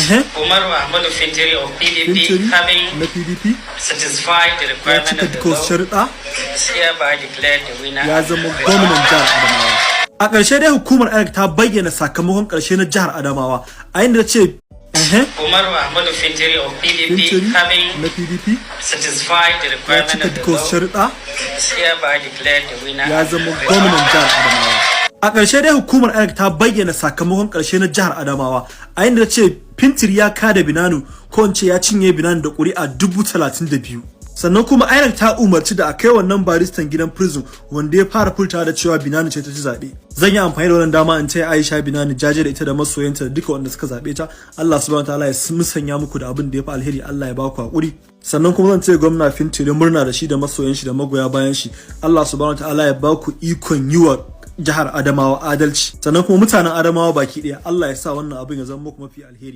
Hukumar Fintiri of PDP having satisfied the requirement of the law is hereby declared the winner. Ya zama gwamnan jihar Adamawa. A ƙarshe dai hukumar INEC ta bayyana sakamakon ƙarshe na jihar Adamawa a inda ta ce Hukumar Fintiri of PDP having satisfied the requirement of the law is hereby declared the winner. Ya zama gwamnan jihar Adamawa. A ƙarshe dai hukumar INEC ta bayyana sakamakon ƙarshe na jihar Adamawa a inda ta ce Fintiri ya kada Binanu ko in ce ya cinye Binanu da ƙuri'a 32,000. Sannan kuma INEC ta umarci da a kai wannan baristan gidan prison wanda ya fara furtawa da cewa Binanu ce ta ci zabe. Zan yi amfani da wannan dama in taya Aisha Binanu jaje da ita da masoyanta da duka wanda suka zabe ta. Allah subhanahu wataala ya musanya muku da abin da ya fi alheri, Allah ya ba ku hakuri. Sannan kuma zan taya gwamna Fintiri murna da shi da masoyan shi da magoya bayan shi. Allah subhanahu wataala ya ba ku ikon yi wa jihar Adamawa adalci. Sannan kuma mutanen Adamawa baki daya Allah ya sa wannan abin ya zama muku mafi alheri.